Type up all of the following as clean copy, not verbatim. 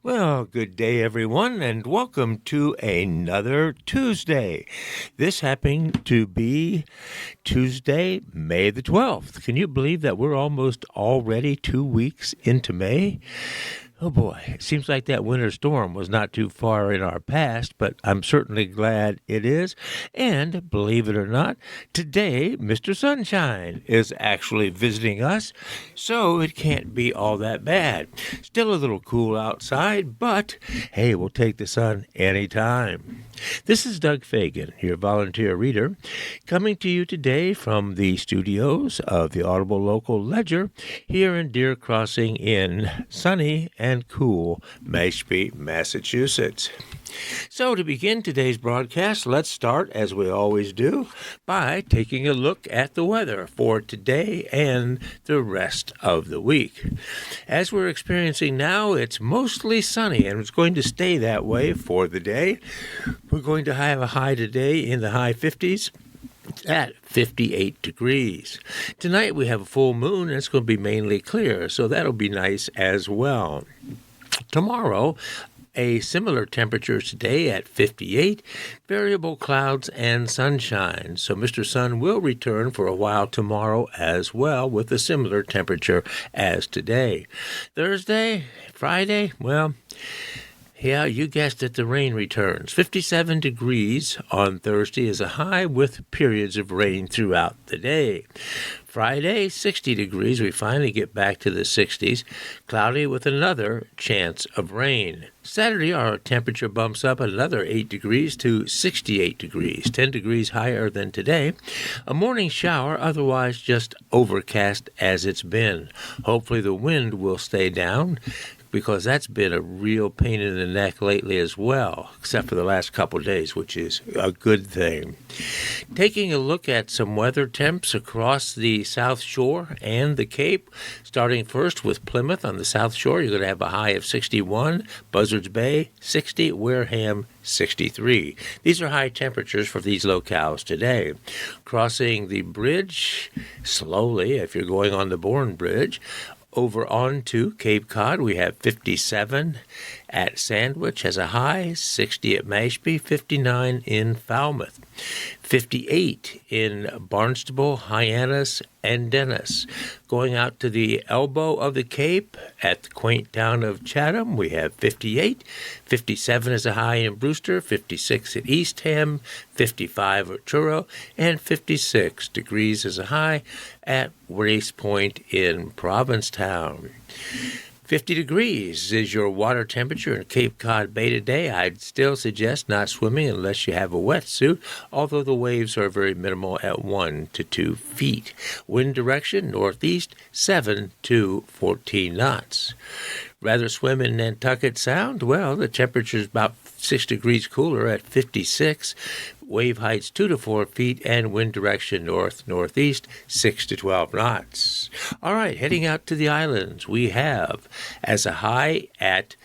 Well, good day, everyone, and welcome to another Tuesday. This happening to be Tuesday, May the 12th. Can you believe that we're almost already 2 weeks into May? Oh boy, it seems like that winter storm was not too far in our past, but I'm certainly glad it is. And believe it or not, today Mr. Sunshine is actually visiting us, so it can't be all that bad. Still a little cool outside, but hey, we'll take the sun anytime. This is Doug Fagan, your volunteer reader, coming to you today from the studios of the Audible Local Ledger here in Deer Crossing in sunny and cool Mashpee, Massachusetts. So to begin today's broadcast, let's start, as we always do, by taking a look at the weather for today and the rest of the week. As we're experiencing now, it's mostly sunny, and it's going to stay that way for the day. We're going to have a high today in the high 50s. At 58 degrees. Tonight we have a full moon and it's going to be mainly clear, so that'll be nice as well. Tomorrow, a similar temperature today at 58, variable clouds and sunshine. So Mr. Sun will return for a while tomorrow as well with a similar temperature as today. Thursday, Friday, well, yeah, you guessed it, the rain returns. 57 degrees on Thursday is a high with periods of rain throughout the day. Friday, 60 degrees. We finally get back to the 60s. Cloudy with another chance of rain. Saturday, our temperature bumps up another 8 degrees to 68 degrees, 10 degrees higher than today. A morning shower, otherwise just overcast as it's been. Hopefully the wind will stay down, because that's been a real pain in the neck lately as well, except for the last couple of days, which is a good thing. Taking a look at some weather temps across the South Shore and the Cape, starting first with Plymouth on the South Shore, you're going to have a high of 61, Buzzards Bay 60, Wareham 63. These are high temperatures for these locales today. Crossing the bridge slowly, if you're going on the Bourne Bridge, over onto Cape Cod, we have 57 at Sandwich as a high, 60 at Mashpee, 59 in Falmouth, 58 in Barnstable, Hyannis, and Dennis. Going out to the elbow of the Cape at the quaint town of Chatham, we have 58, 57 as a high in Brewster, 56 at Eastham, 55 at Truro, and 56 degrees as a high at Race Point in Provincetown. 50 degrees is your water temperature in Cape Cod Bay today. I'd still suggest not swimming unless you have a wetsuit, although the waves are very minimal at 1 to 2 feet. Wind direction northeast 7 to 14 knots. Rather swim in Nantucket Sound? Well, the temperature is about 6 degrees cooler at 56. Wave heights 2 to 4 feet, and wind direction north-northeast 6 to 12 knots. All right, heading out to the islands, we have as a high at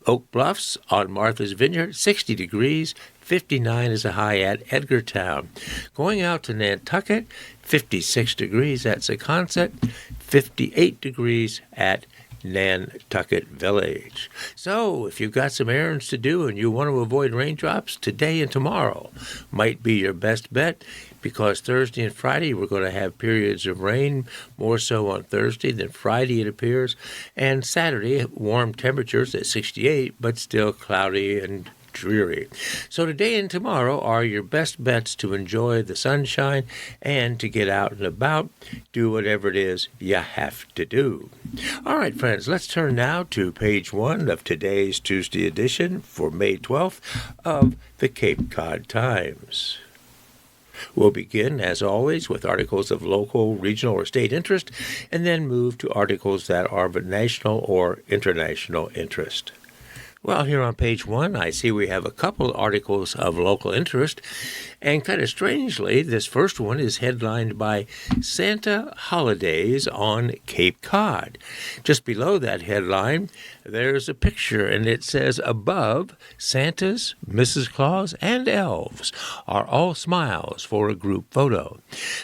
Oak Bluffs on Martha's Vineyard, 60 degrees, 59 is a high at Edgartown. Going out to Nantucket, 56 degrees at Secaucet, 58 degrees at Nantucket Village. So, if you've got some errands to do and you want to avoid raindrops, today and tomorrow might be your best bet, because Thursday and Friday we're going to have periods of rain, more so on Thursday than Friday it appears, and Saturday warm temperatures at 68, but still cloudy and dreary. So today and tomorrow are your best bets to enjoy the sunshine and to get out and about, do whatever it is you have to do. All right, friends, let's turn now to page 1 of today's Tuesday edition for May 12th of the Cape Cod Times. We'll begin, as always, with articles of local, regional, or state interest, and then move to articles that are of national or international interest. Well, here on page 1, I see we have a couple articles of local interest, And kind of strangely, this first one is headlined by Santa Holidays on Cape Cod. Just below that headline, there's a picture, and it says, above, Santas, Mrs. Claus, and elves are all smiles for a group photo.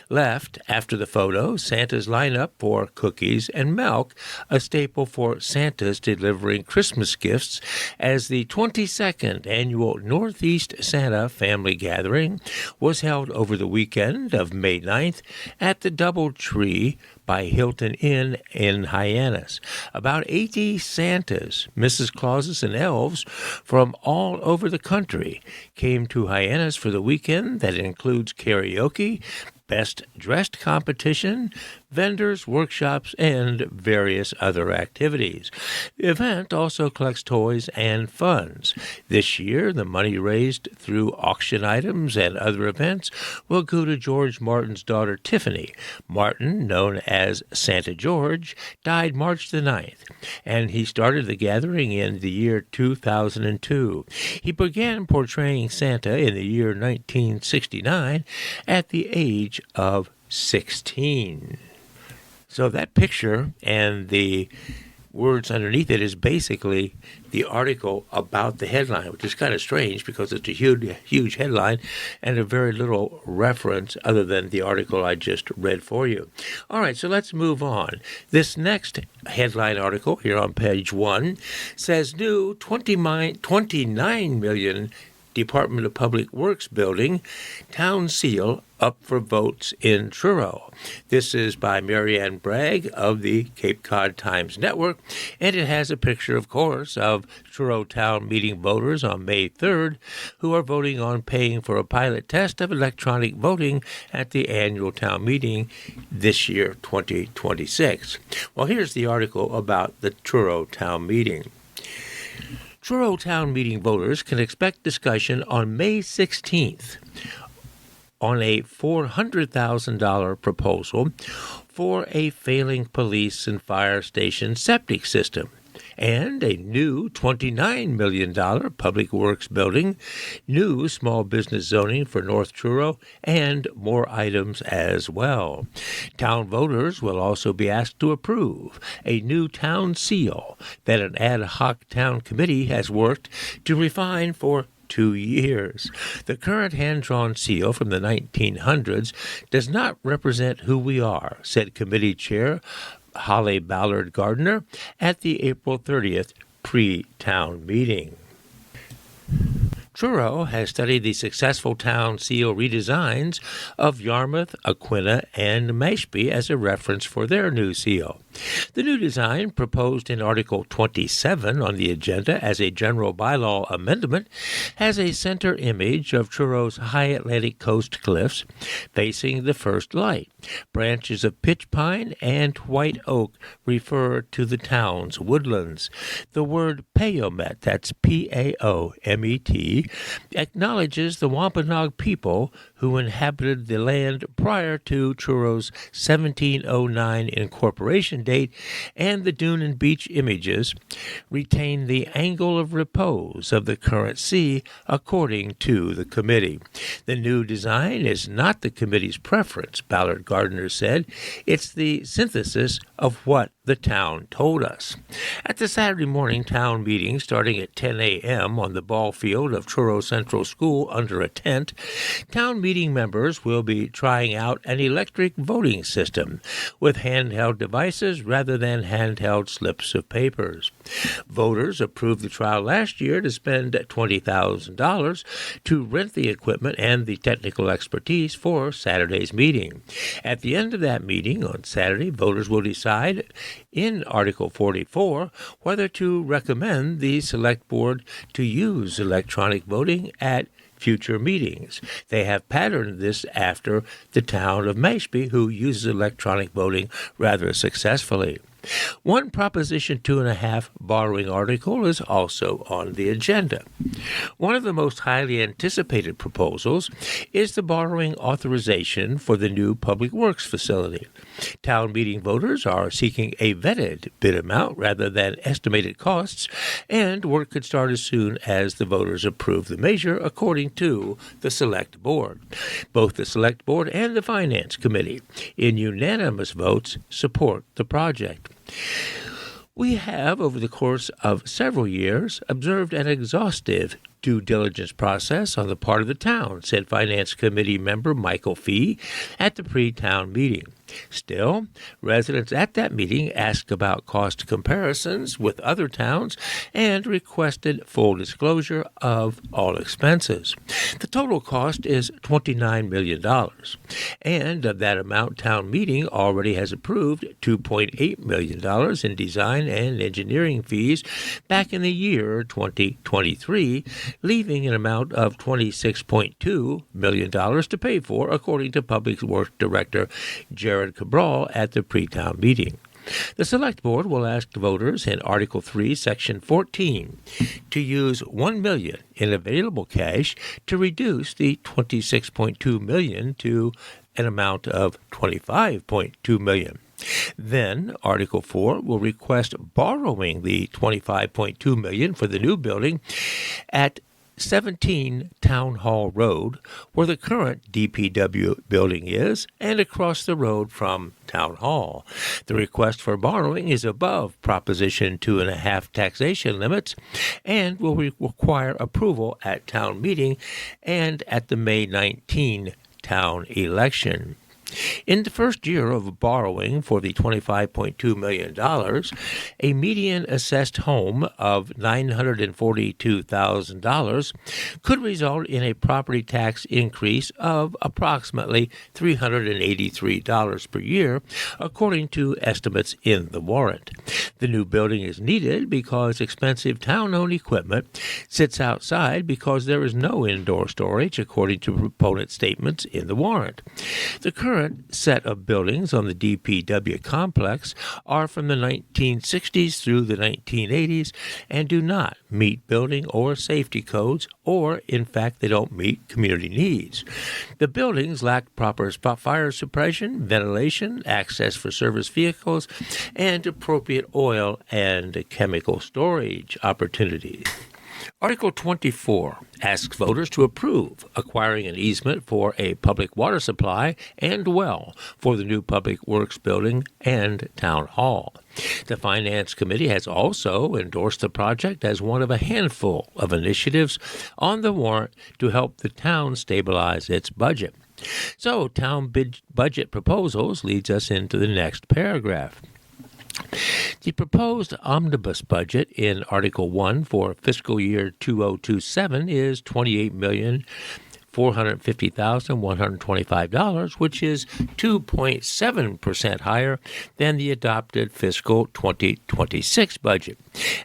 Left, after the photo, Santas line up for cookies and milk, a staple for Santas delivering Christmas gifts, as the 22nd annual Northeast Santa Family Gathering was held over the weekend of May 9th at the Doubletree by Hilton Inn in Hyannis. About 80 Santas, Mrs. Clauses, and elves from all over the country came to Hyannis for the weekend that includes karaoke, best dressed competition, vendors, workshops, and various other activities. The event also collects toys and funds. This year, the money raised through auction items and other events will go to George Martin's daughter, Tiffany. Martin, known as Santa George, died March the 9th, and he started the gathering in the year 2002. He began portraying Santa in the year 1969 at the age of 16. So that picture and the words underneath it is basically the article about the headline, which is kind of strange because it's a huge headline and a very little reference other than the article I just read for you. All right, so let's move on. This next headline article here on page 1 says new 29 million Department of Public Works building, town seal up for votes in Truro. This is by Marianne Bragg of the Cape Cod Times Network, and it has a picture, of course, of Truro Town Meeting voters on May 3rd who are voting on paying for a pilot test of electronic voting at the annual town meeting this year, 2026. Well, here's the article about the Truro Town Meeting. Truro Town Meeting voters can expect discussion on May 16th on a $400,000 proposal for a failing police and fire station septic system and a new $29 million public works building, new small business zoning for North Truro, and more items as well. Town voters will also be asked to approve a new town seal that an ad hoc town committee has worked to refine for 2 years. The current hand-drawn seal from the 1900s does not represent who we are, said committee chair Holly Ballard Gardner at the April 30th pre-town meeting. Truro has studied the successful town seal redesigns of Yarmouth, Aquina, and Mashpee as a reference for their new seal. The new design, proposed in Article 27 on the agenda as a general bylaw amendment, has a center image of Truro's high Atlantic coast cliffs facing the first light. Branches of pitch pine and white oak refer to the town's woodlands. The word Payomet, that's P-A-O-M-E-T, acknowledges the Wampanoag people who inhabited the land prior to Truro's 1709 incorporation date, and the dune and beach images retain the angle of repose of the current sea, according to the committee. The new design is not the committee's preference, Ballard Gardner said. It's the synthesis of what the town told us. At the Saturday morning town meeting, starting at 10 a.m. on the ball field of Truro Central School under a tent, town meeting members will be trying out an electric voting system with handheld devices rather than handheld slips of papers. Voters approved the trial last year to spend $20,000 to rent the equipment and the technical expertise for Saturday's meeting. At the end of that meeting on Saturday, voters will decide in Article 44 whether to recommend the Select Board to use electronic voting at future meetings. They have patterned this after the town of Mashpee, who uses electronic voting rather successfully. One Proposition 2.5 borrowing article is also on the agenda. One of the most highly anticipated proposals is the borrowing authorization for the new Public Works facility. Town meeting voters are seeking a vetted bid amount rather than estimated costs, and work could start as soon as the voters approve the measure, according to the Select Board. Both the Select Board and the Finance Committee, in unanimous votes, support the project. We have, over the course of several years, observed an exhaustive due diligence process on the part of the town, said Finance Committee member Michael Fee at the pre-town meeting. Still, residents at that meeting asked about cost comparisons with other towns and requested full disclosure of all expenses. The total cost is $29 million, and of that amount, town meeting already has approved $2.8 million in design and engineering fees back in the year 2023, leaving an amount of $26.2 million to pay for, according to Public Works Director Jared Cabral at the pre-town meeting. The Select Board will ask voters in Article 3, Section 14 to use $1 million in available cash to reduce the $26.2 million to an amount of $25.2 million. Then, Article 4 will request borrowing the $25.2 million for the new building at 17 Town Hall Road, where the current DPW building is, and across the road from Town Hall. The request for borrowing is above Proposition 2.5 taxation limits and will require approval at town meeting and at the May 19 town election. In the first year of borrowing for the $25.2 million, a median assessed home of $942,000 could result in a property tax increase of approximately $383 per year, according to estimates in the warrant. The new building is needed because expensive town-owned equipment sits outside because there is no indoor storage, according to proponent statements in the warrant. The current set of buildings on the DPW complex are from the 1960s through the 1980s and do not meet building or safety codes, or, in fact, they don't meet community needs. The buildings lack proper fire suppression, ventilation, access for service vehicles, and appropriate oil and chemical storage opportunities. Article 24 asks voters to approve acquiring an easement for a public water supply and well for the new Public Works building and town hall. The Finance Committee has also endorsed the project as one of a handful of initiatives on the warrant to help the town stabilize its budget. So, town budget proposals leads us into the next paragraph. The proposed omnibus budget in Article 1 for fiscal year 2027 is $28,450,125, which is 2.7% higher than the adopted fiscal 2026 budget.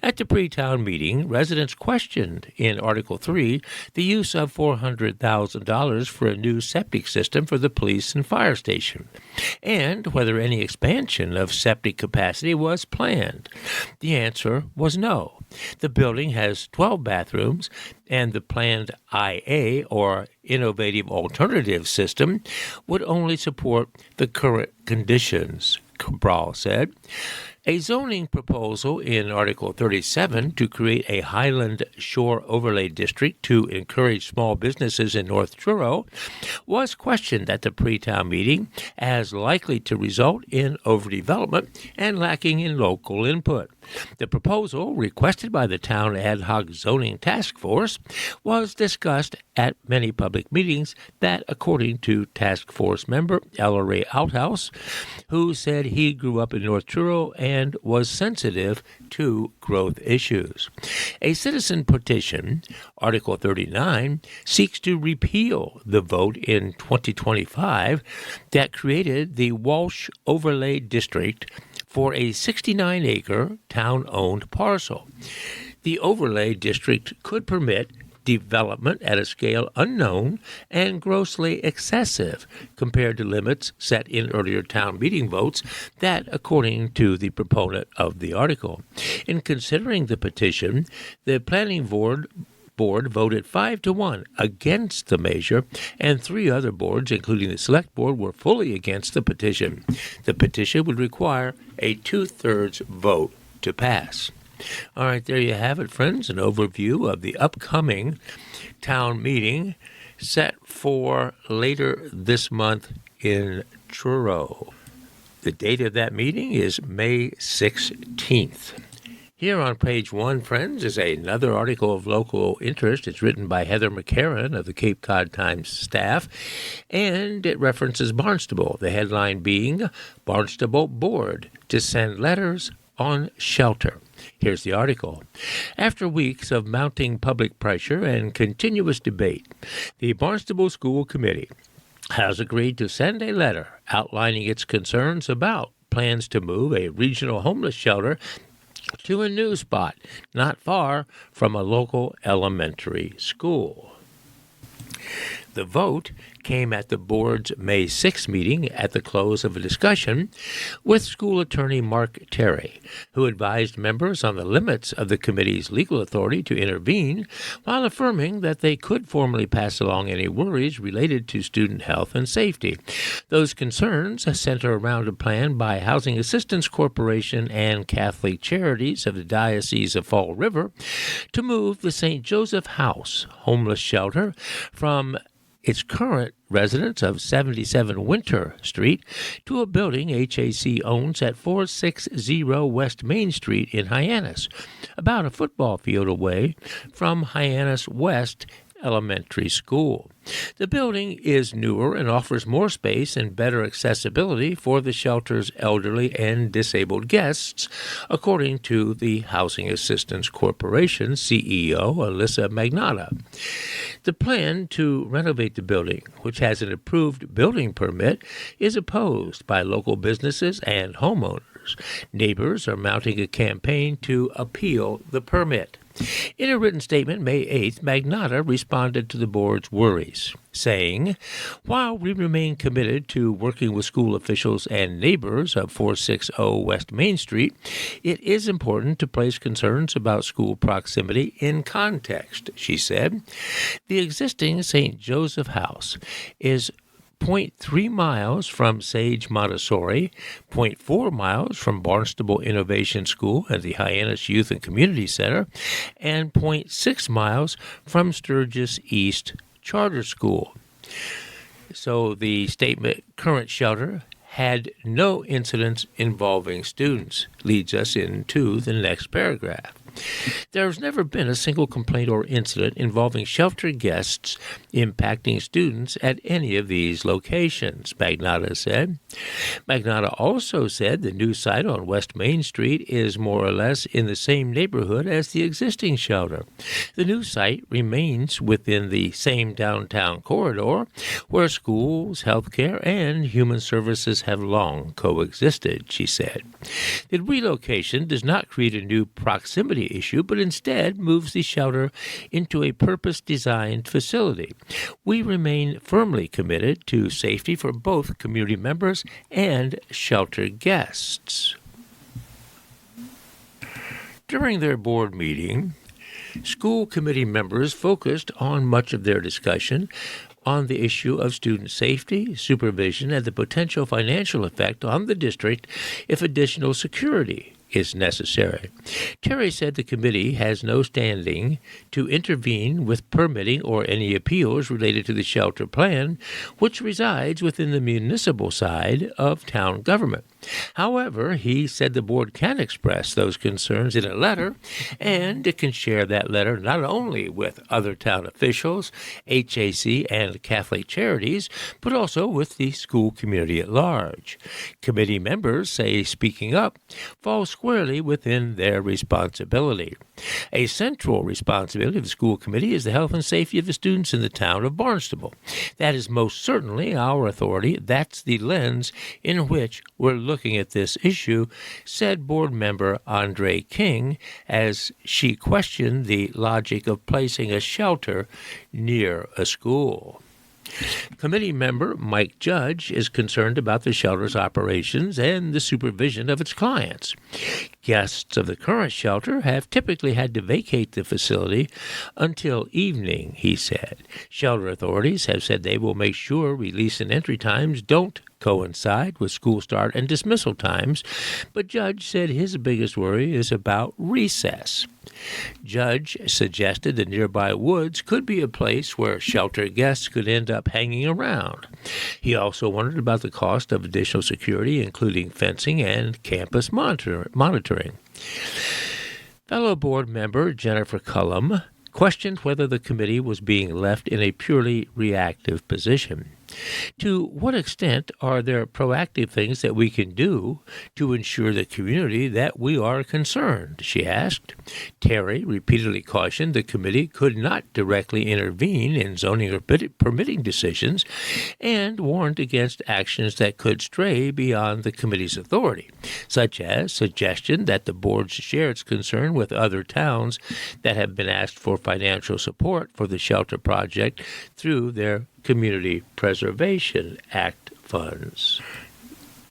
At the pre-town meeting, residents questioned in Article 3 the use of $400,000 for a new septic system for the police and fire station, and whether any expansion of septic capacity was planned. The answer was no. The building has 12 bathrooms, and the planned IA, or Innovative Alternative System, would only support the current conditions, Cabral said. A zoning proposal in Article 37 to create a Highland Shore Overlay District to encourage small businesses in North Truro was questioned at the pre-town meeting as likely to result in overdevelopment and lacking in local input. The proposal, requested by the Town Ad Hoc Zoning Task Force, was discussed at many public meetings that, according to Task Force member Ellery Outhouse, who said he grew up in North Truro and was sensitive to growth issues. A citizen petition, Article 39, seeks to repeal the vote in 2025 that created the Walsh Overlay District for a 69-acre town-owned parcel. The overlay district could permit development at a scale unknown and grossly excessive compared to limits set in earlier town meeting votes, that according to the proponent of the article. In considering the petition, the planning board voted 5-1 against the measure, and 3 other boards, including the select board, were fully against the petition. The petition would require a 2/3 vote to pass. All right, there you have it, friends, an overview of the upcoming town meeting set for later this month in Truro. The date of that meeting is May 16th. Here on page 1, friends, is another article of local interest. It's written by Heather McCarran of the Cape Cod Times staff, and it references Barnstable, the headline being, Barnstable Board to Send Letters on Shelter. Here's the article. After weeks of mounting public pressure and continuous debate, the Barnstable School Committee has agreed to send a letter outlining its concerns about plans to move a regional homeless shelter to a new spot not far from a local elementary school. The vote came at the board's May 6 meeting at the close of a discussion with school attorney Mark Terry, who advised members on the limits of the committee's legal authority to intervene, while affirming that they could formally pass along any worries related to student health and safety. Those concerns center around a plan by Housing Assistance Corporation and Catholic Charities of the Diocese of Fall River to move the St. Joseph House homeless shelter from its current residence of 77 Winter Street to a building HAC owns at 460 West Main Street in Hyannis, about a football field away from Hyannis West Elementary School. The building is newer and offers more space and better accessibility for the shelter's elderly and disabled guests, according to the Housing Assistance Corporation CEO, Alyssa Magnotta. The plan to renovate the building, which has an approved building permit, is opposed by local businesses and homeowners. Neighbors are mounting a campaign to appeal the permit. In a written statement May 8th, Magnotta responded to the board's worries, saying, "While we remain committed to working with school officials and neighbors of 460 West Main Street, it is important to place concerns about school proximity in context," she said. The existing St. Joseph House is 0.3 miles from Sage Montessori, 0.4 miles from Barnstable Innovation School and the Hyannis Youth and Community Center, and 0.6 miles from Sturgis East Charter School. So the statement, current shelter had no incidents involving students, leads us into the next paragraph. There has never been a single complaint or incident involving shelter guests impacting students at any of these locations, Magnotta said. Magnotta also said the new site on West Main Street is more or less in the same neighborhood as the existing shelter. The new site remains within the same downtown corridor where schools, healthcare, and human services have long coexisted, she said. The relocation does not create a new proximity issue, but instead moves the shelter into a purpose-designed facility. We remain firmly committed to safety for both community members and shelter guests. During their board meeting, school committee members focused on much of their discussion on the issue of student safety, supervision, and the potential financial effect on the district if additional security is necessary. Terry said the committee has no standing to intervene with permitting or any appeals related to the shelter plan, which resides within the municipal side of town government. However, he said the board can express those concerns in a letter, and it can share that letter not only with other town officials, HAC, and Catholic Charities, but also with the school community at large. Committee members say speaking up falls squarely within their responsibility. A central responsibility of the school committee is the health and safety of the students in the town of Barnstable. That is most certainly our authority. That's the lens in which we're looking at this issue, said board member Andre King, as she questioned the logic of placing a shelter near a school. Committee member Mike Judge is concerned about the shelter's operations and the supervision of its clients. Guests of the current shelter have typically had to vacate the facility until evening, he said. Shelter authorities have said they will make sure release and entry times don't coincide with school start and dismissal times, but Judge said his biggest worry is about recess. Judge suggested the nearby woods could be a place where shelter guests could end up hanging around. He also wondered about the cost of additional security, including fencing and campus monitoring. Fellow board member Jennifer Cullum questioned whether the committee was being left in a purely reactive position. To what extent are there proactive things that we can do to ensure the community that we are concerned, she asked. Terry repeatedly cautioned the committee could not directly intervene in zoning or permitting decisions and warned against actions that could stray beyond the committee's authority, such as suggestion that the board share its concern with other towns that have been asked for financial support for the shelter project through their Community Preservation Act funds.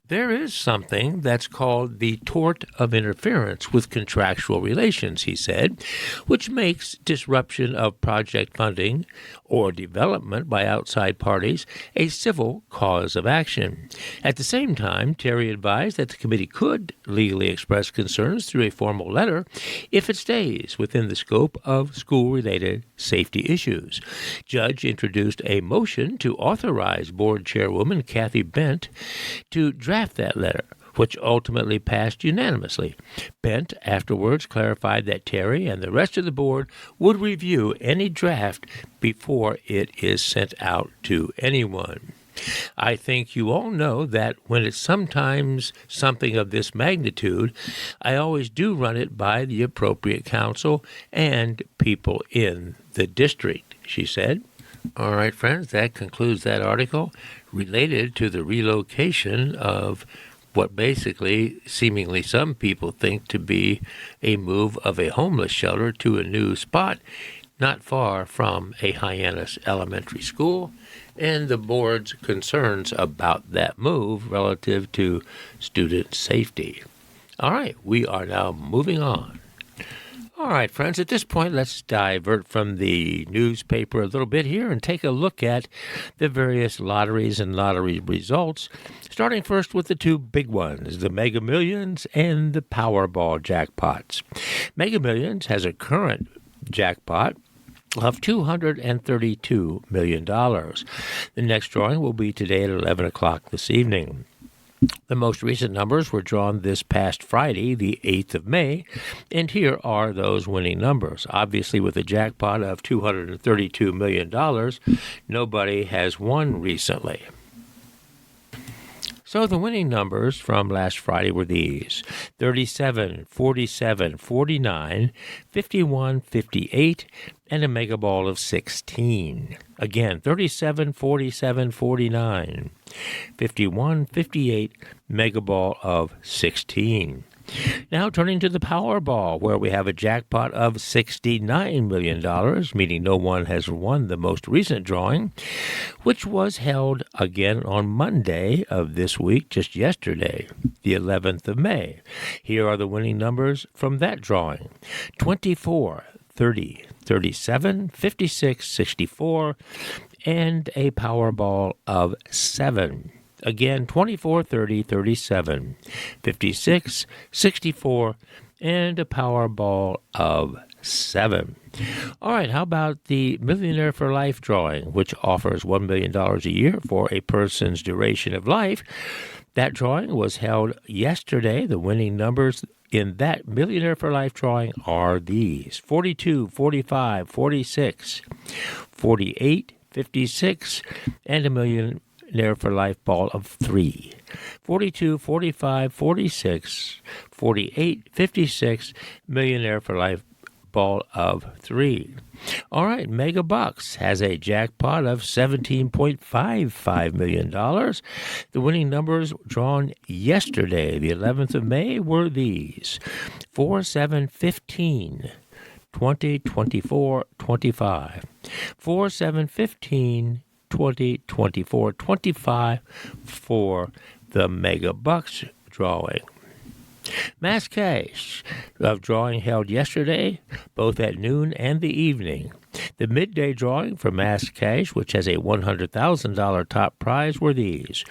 There is something that's called the tort of interference with contractual relations, he said, which makes disruption of project funding or development by outside parties a civil cause of action. At the same time, Terry advised that the committee could legally express concerns through a formal letter if it stays within the scope of school-related safety issues. Judge introduced a motion to authorize Board Chairwoman Kathy Bent to draft that letter, which ultimately passed unanimously. Bent afterwards clarified that Terry and the rest of the board would review any draft before it is sent out to anyone. I think you all know that when it's sometimes something of this magnitude, I always do run it by the appropriate council and people in the district, she said. All right, friends, that concludes that article related to the relocation of what basically, seemingly some people think to be a move of a homeless shelter to a new spot not far from a Hyannis Elementary School, and the board's concerns about that move relative to student safety. All right, we are now moving on. All right, friends, at this point, let's divert from the newspaper a little bit here and take a look at the various lotteries and lottery results, starting first with the two big ones, the Mega Millions and the Powerball jackpots. Mega Millions has a current jackpot of $232 million. The next drawing will be today at 11 o'clock this evening. The most recent numbers were drawn this past Friday, the 8th of May, and here are those winning numbers. Obviously, with a jackpot of $232 million, nobody has won recently. So the winning numbers from last Friday were these: 37, 47, 49, 51, 58, and a mega ball of 16. Again, 37, 47, 49, 51, 58, mega ball of 16. Now turning to the Powerball, where we have a jackpot of $69 million, meaning no one has won the most recent drawing, which was held again on Monday of this week, just yesterday, the 11th of May. Here are the winning numbers from that drawing: 24, 30, 37, 56, 64, and a Powerball of 7. Again, 24, 30, 37, 56, 64, and a Powerball of 7. All right, how about the Millionaire for Life drawing, which offers $1 million a year for a person's duration of life? That drawing was held yesterday. The winning numbers in that Millionaire for Life drawing are these: 42, 45, 46, 48, 56, and a Millionaire for Life ball of 3. 42, 45, 46, 48, 56, Millionaire for Life baseball of 3. All right, Mega Bucks has a jackpot of $17.55 million. The winning numbers drawn yesterday, the 11th of May, were these: 4, 7, 15, 20, 24, 25. 4, 7, 15, 20, 24, 25 for the Mega Bucks drawing. Mass cash of drawing held yesterday, both at noon and the evening. The midday drawing for mass cash, which has a $100,000 top prize, were these: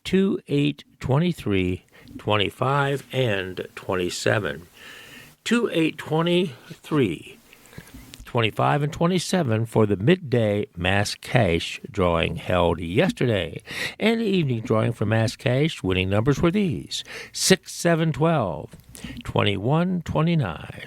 2, 8, 23, 25, and 27. 2, 8, 23, 25, and 27 for the midday mass cash drawing held yesterday. And the evening drawing for mass cash, winning numbers were these: 6, 7, 12, 21, 29.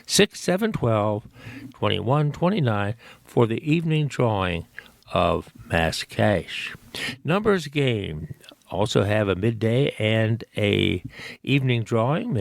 6, 7, 12, 21, 29 for the evening drawing of mass cash. Numbers game also have a midday and a evening drawing.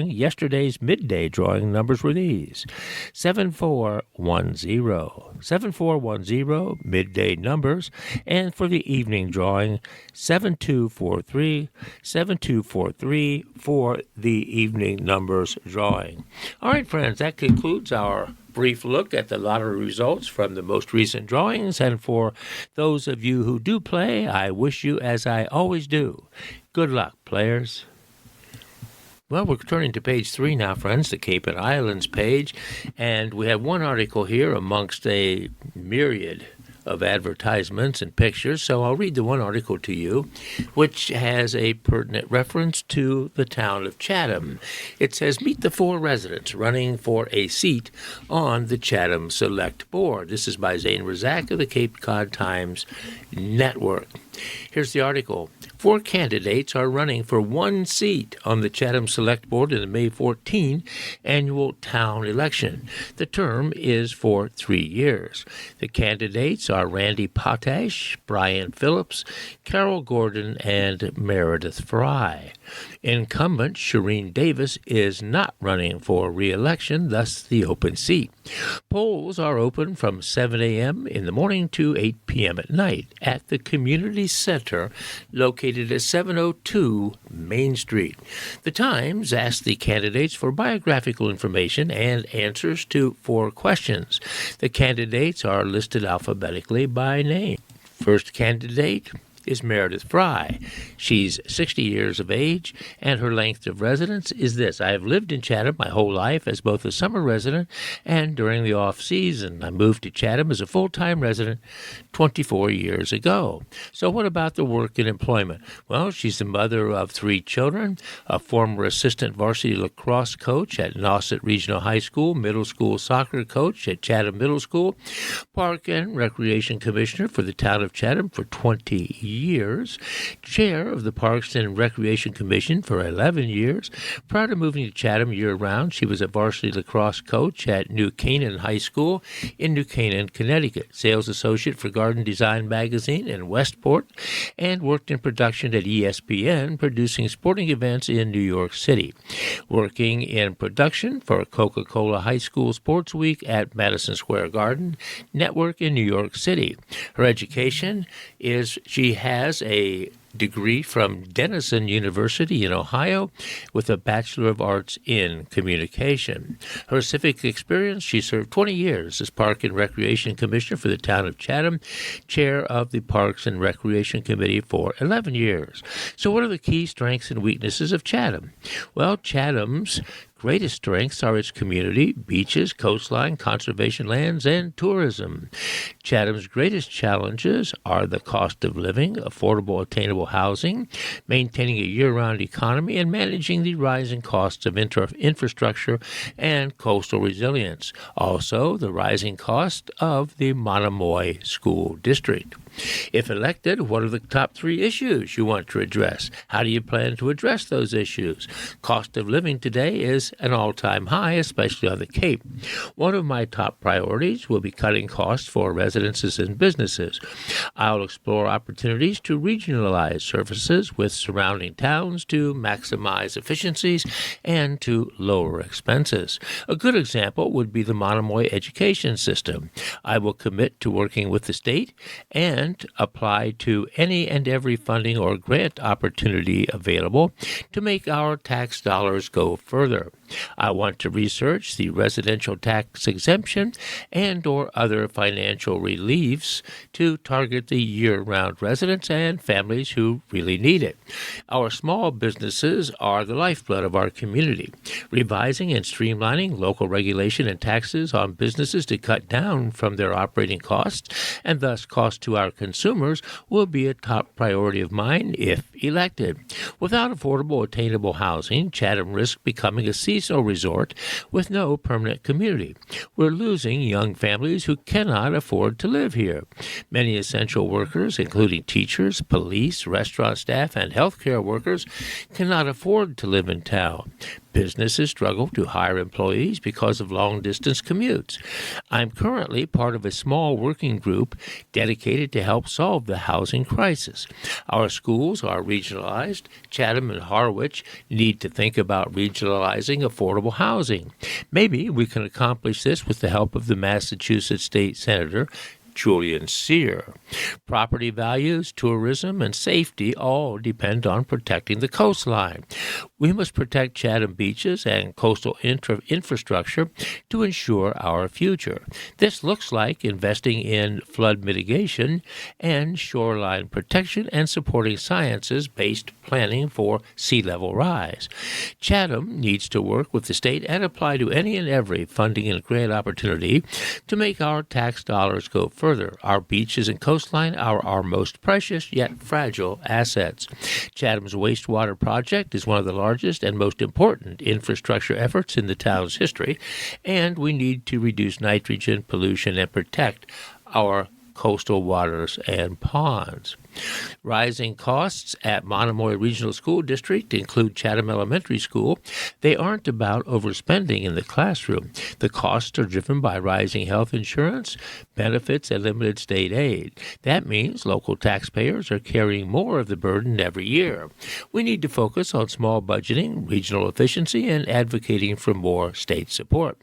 Yesterday's midday drawing numbers were these: 7410. 7410 midday numbers. And for the evening drawing, 7243. 7243 for the evening numbers drawing. All right, friends, that concludes our brief look at the lottery results from the most recent drawings. And for those of you who do play, I wish you, as I always do, good luck, players. Well, we're turning to page 3 now, friends, the Cape and Islands page. And we have one article here amongst a myriad of advertisements and pictures, so I'll read the one article to you, which has a pertinent reference to the town of Chatham. It says, meet the 4 residents running for a seat on the Chatham Select Board. This is by Zane Razak of the Cape Cod Times Network. Here's the article. 4 candidates are running for 1 seat on the Chatham Select Board in the May 14 annual town election. The term is for 3 years. The candidates are Randy Potash, Brian Phillips, Carol Gordon, and Meredith Fry. Incumbent Shireen Davis is not running for re-election, thus the open seat. Polls are open from 7 a.m. in the morning to 8 p.m. at night at the Community Center located at 702 Main Street. The Times asked the candidates for biographical information and answers to 4 questions. The candidates are listed alphabetically by name. First candidate is Meredith Fry. She's 60 years of age, and her length of residence is this: I have lived in Chatham my whole life as both a summer resident and during the off-season. I moved to Chatham as a full-time resident 24 years ago. So what about the work and employment? Well, she's the mother of 3 children, a former assistant varsity lacrosse coach at Nauset Regional High School, middle school soccer coach at Chatham Middle School, park and recreation commissioner for the town of Chatham for 20 years, chair of the Parks and Recreation Commission for 11 years. Prior to moving to Chatham year-round, she was a varsity lacrosse coach at New Canaan High School in New Canaan, Connecticut, sales associate for Garden Design Magazine in Westport, and worked in production at ESPN, producing sporting events in New York City. Working in production for Coca-Cola High School Sports Week at Madison Square Garden Network in New York City. Her education is she has a degree from Denison University in Ohio with a Bachelor of Arts in Communication. Her civic experience, she served 20 years as Park and Recreation Commissioner for the town of Chatham, chair of the Parks and Recreation Committee for 11 years. So what are the key strengths and weaknesses of Chatham? Well, Chatham's greatest strengths are its community, beaches, coastline, conservation lands, and tourism. Chatham's greatest challenges are the cost of living, affordable, attainable housing, maintaining a year-round economy, and managing the rising costs of infrastructure and coastal resilience. Also, the rising cost of the Monomoy School District. If elected, what are the top 3 issues you want to address? How do you plan to address those issues? Cost of living today is an all-time high, especially on the Cape. One of my top priorities will be cutting costs for residences and businesses. I'll explore opportunities to regionalize services with surrounding towns to maximize efficiencies and to lower expenses. A good example would be the Monomoy education system. I will commit to working with the state and apply to any and every funding or grant opportunity available to make our tax dollars go further. I want to research the residential tax exemption and or other financial reliefs to target the year-round residents and families who really need it. Our small businesses are the lifeblood of our community. Revising and streamlining local regulation and taxes on businesses to cut down from their operating costs and thus cost to our consumers will be a top priority of mine if elected. Without affordable, attainable housing, Chatham risks becoming a seasonal resort with no permanent community. We're losing young families who cannot afford to live here. Many essential workers, including teachers, police, restaurant staff, and healthcare workers, cannot afford to live in town. Businesses struggle to hire employees because of long-distance commutes. I'm currently part of a small working group dedicated to help solve the housing crisis. Our schools are regionalized. Chatham and Harwich need to think about regionalizing affordable housing. Maybe we can accomplish this with the help of the Massachusetts State Senator, Julian Cyr. Property values, tourism, and safety all depend on protecting the coastline. We must protect Chatham beaches and coastal infrastructure to ensure our future. This looks like investing in flood mitigation and shoreline protection and supporting sciences-based planning for sea level rise. Chatham needs to work with the state and apply to any and every funding and grant opportunity to make our tax dollars go further. Our beaches and coastline are our most precious yet fragile assets. Chatham's wastewater project is one of the largest and most important infrastructure efforts in the town's history, and we need to reduce nitrogen pollution and protect our coastal waters and ponds. Rising costs at Monomoy Regional School District include Chatham Elementary School. They aren't about overspending in the classroom. The costs are driven by rising health insurance, benefits, and limited state aid. That means local taxpayers are carrying more of the burden every year. We need to focus on small budgeting, regional efficiency, and advocating for more state support.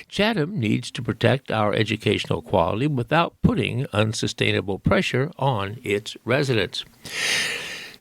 Chatham needs to protect our educational quality without putting unsustainable pressure on its residents.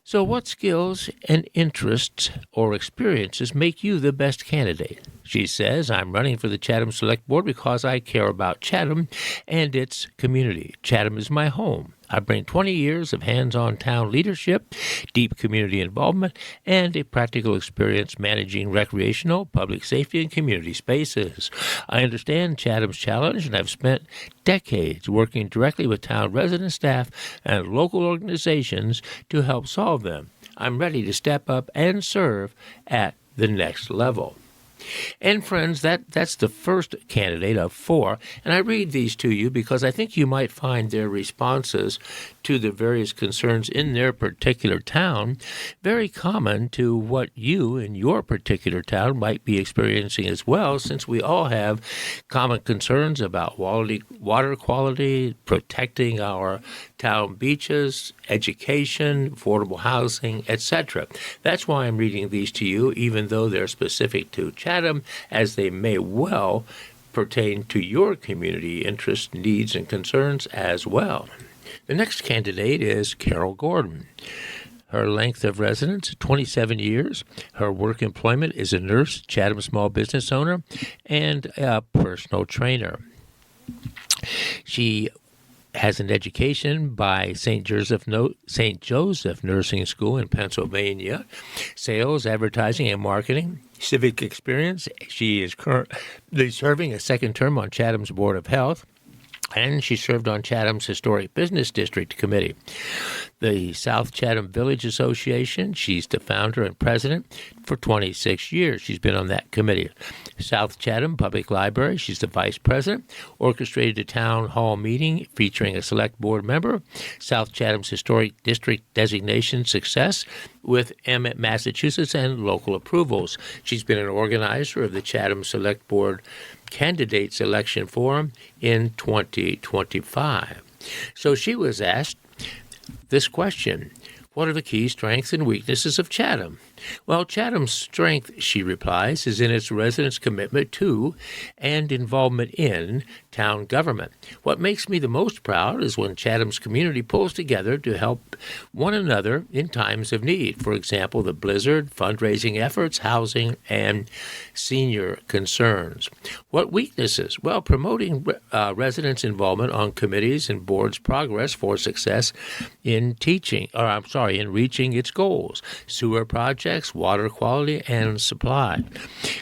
So what skills and interests or experiences make you the best candidate? She says, I'm running for the Chatham Select Board because I care about Chatham and its community. Chatham is my home. I bring 20 years of hands-on town leadership, deep community involvement, and a practical experience managing recreational, public safety, and community spaces. I understand Chatham's challenge, and I've spent decades working directly with town resident staff and local organizations to help solve them. I'm ready to step up and serve at the next level. And friends, that's the first candidate of 4, and I read these to you because I think you might find their responses to the various concerns in their particular town very common to what you in your particular town might be experiencing as well, since we all have common concerns about water quality, protecting our town beaches, education, affordable housing, etc. That's why I'm reading these to you, even though they're specific to Chatham, as they may well pertain to your community interests, needs, and concerns as well. The next candidate is Carol Gordon. Her length of residence, 27 years. Her work employment is a nurse, Chatham small business owner, and a personal trainer. She has an education by St. Joseph Nursing School in Pennsylvania, sales, advertising, and marketing, civic experience. She is currently serving a second term on Chatham's Board of Health. And she served on Chatham's Historic Business District Committee. The South Chatham Village Association, she's the founder and president for 26 years. She's been on that committee. South Chatham Public Library, she's the vice president, orchestrated a town hall meeting featuring a select board member. South Chatham's Historic District designation success with Emmett, Massachusetts, and local approvals. She's been an organizer of the Chatham Select Board Candidates Election Forum in 2025. So she was asked this question: what are the key strengths and weaknesses of Chatham? Well, Chatham's strength, she replies, is in its residents' commitment to and involvement in town government. What makes me the most proud is when Chatham's community pulls together to help one another in times of need. For example, the blizzard, fundraising efforts, housing, and senior concerns. What weaknesses? Well, promoting residents' involvement on committees and boards' progress for success in in reaching its goals. Sewer projects, water quality and supply.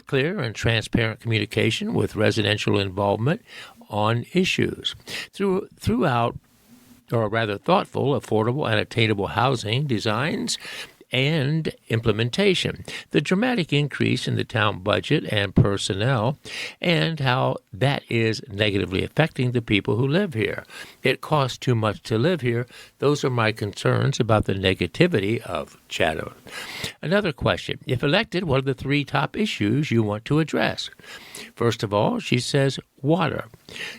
Clear and transparent communication with residential involvement on issues. Throughout, or rather thoughtful, affordable, and attainable housing designs and implementation, the dramatic increase in the town budget and personnel, and how that is negatively affecting the people who live here. It costs too much to live here. Those are my concerns about the negativity of Chatham. Another question: if elected, what are the 3 top issues you want to address? First of all, she says, water.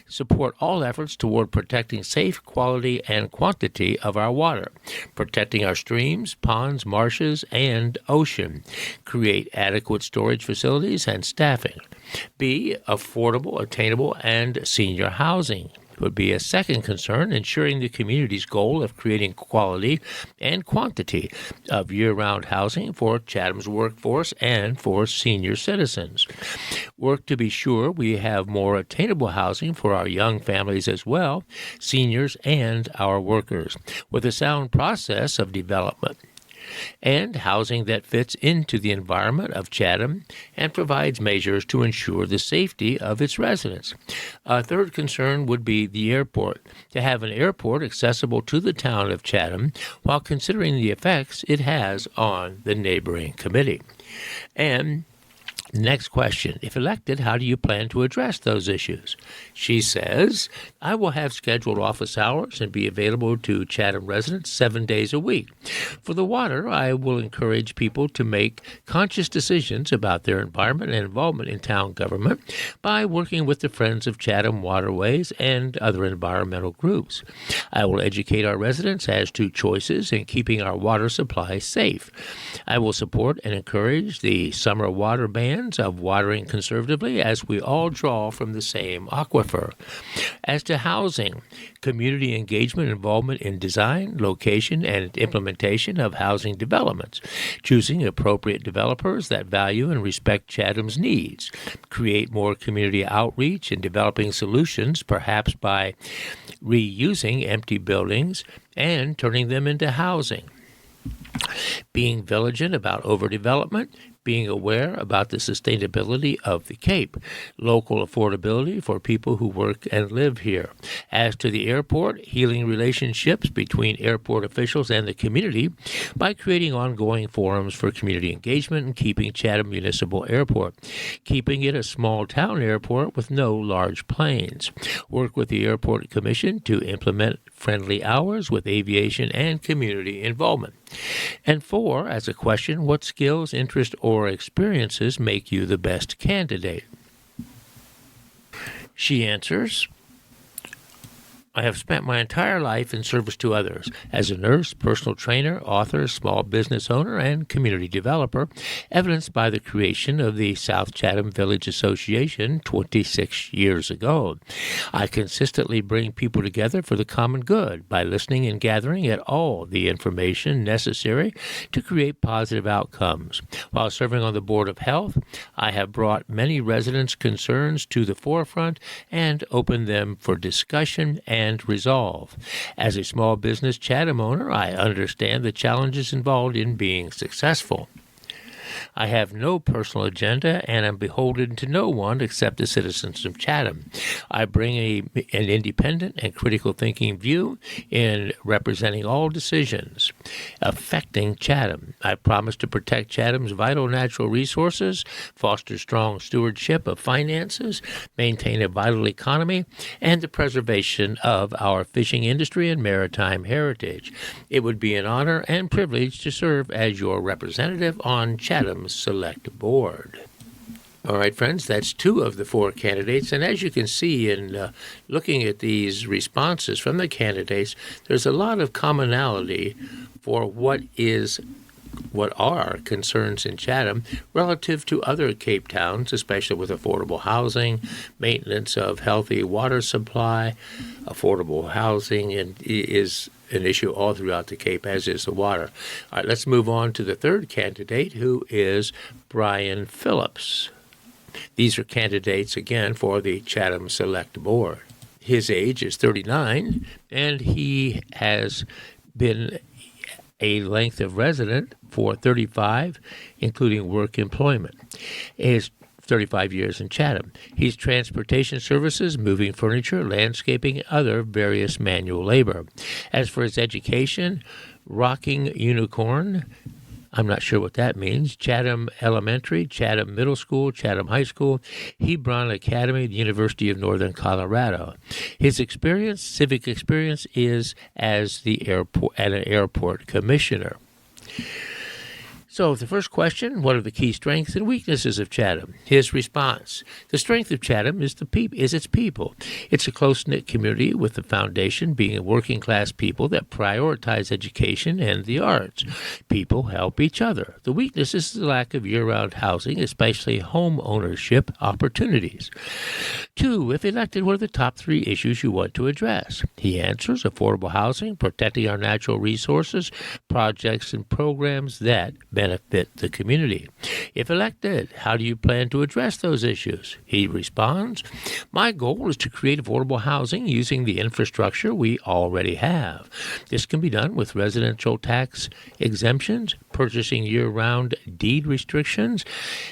Support all efforts toward protecting safe quality and quantity of our water, protecting our streams, ponds, marshes, and ocean. Create adequate storage facilities and staffing. B, affordable, attainable, and senior housing would be a second concern, ensuring the community's goal of creating quality and quantity of year-round housing for Chatham's workforce and for senior citizens. Work to be sure we have more attainable housing for our young families as well, seniors and our workers, with a sound process of development. And housing that fits into the environment of Chatham and provides measures to ensure the safety of its residents. A third concern would be the airport, to have an airport accessible to the town of Chatham while considering the effects it has on the neighboring community. And next question: if elected, how do you plan to address those issues? She says, I will have scheduled office hours and be available to Chatham residents 7 days a week. For the water, I will encourage people to make conscious decisions about their environment and involvement in town government by working with the Friends of Chatham Waterways and other environmental groups. I will educate our residents as to choices in keeping our water supply safe. I will support and encourage the summer water bans of watering conservatively as we all draw from the same aquifer. As to housing, community engagement, involvement in design, location, and implementation of housing developments, choosing appropriate developers that value and respect Chatham's needs, create more community outreach and developing solutions, perhaps by reusing empty buildings and turning them into housing. Being vigilant about overdevelopment, being aware about the sustainability of the Cape, local affordability for people who work and live here. As to the airport, healing relationships between airport officials and the community by creating ongoing forums for community engagement and keeping Chatham Municipal Airport, keeping it a small town airport with no large planes. Work with the Airport Commission to implement friendly hours with aviation and community involvement. And 4, as a question, what skills, interests, or experiences make you the best candidate? She answers, I have spent my entire life in service to others as a nurse, personal trainer, author, small business owner, and community developer, evidenced by the creation of the South Chatham Village Association 26 years ago. I consistently bring people together for the common good by listening and gathering at all the information necessary to create positive outcomes. While serving on the Board of Health, I have brought many residents' concerns to the forefront and opened them for discussion and resolve. As a small business Chatham owner, I understand the challenges involved in being successful. I have no personal agenda and am beholden to no one except the citizens of Chatham. I bring an independent and critical thinking view in representing all decisions affecting Chatham. I promise to protect Chatham's vital natural resources, foster strong stewardship of finances, maintain a vital economy, and the preservation of our fishing industry and maritime heritage. It would be an honor and privilege to serve as your representative on Chatham's Select Board. All right, friends, that's 2 of the 4 candidates. And as you can see in looking at these responses from the candidates, there's a lot of commonality for what are concerns in Chatham relative to other Cape towns, especially with affordable housing, maintenance of healthy water supply. Affordable housing is an issue all throughout the Cape, as is the water. All right, let's move on to the 3rd candidate, who is Brian Phillips. These are candidates, again, for the Chatham Select Board. His age is 39, and he has been a length of resident for 35, including work employment. He has 35 years in Chatham. He's transportation services, moving furniture, landscaping, other various manual labor. As for his education, Rocking Unicorn, I'm not sure what that means, Chatham Elementary, Chatham Middle School, Chatham High School, Hebron Academy, the University of Northern Colorado. His experience, civic experience, is as an airport commissioner. So the first question, what are the key strengths and weaknesses of Chatham? His response: the strength of Chatham is its people. It's a close-knit community with the foundation being a working-class people that prioritize education and the arts. People help each other. The weakness is the lack of year-round housing, especially home ownership opportunities. 2, if elected, what are the top 3 issues you want to address? He answers: affordable housing, protecting our natural resources, projects and programs that benefit the community. If elected, how do you plan to address those issues? He responds: my goal is to create affordable housing using the infrastructure we already have. This can be done with residential tax exemptions, purchasing year-round deed restrictions,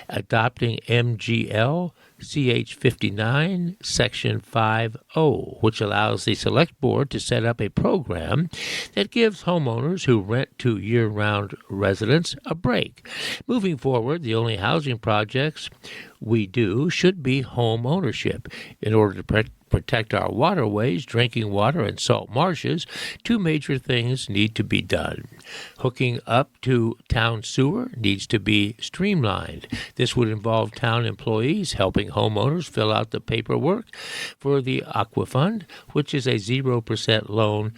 adopting MGL CH59, Section 5.0, which allows the Select Board to set up a program that gives homeowners who rent to year-round residents a break. Moving forward, the only housing projects we do should be home ownership. In order to protect our waterways, drinking water, and salt marshes, 2 major things need to be done. Hooking up to town sewer needs to be streamlined. This would involve town employees helping homeowners fill out the paperwork for the Aqua Fund, which is a 0% loan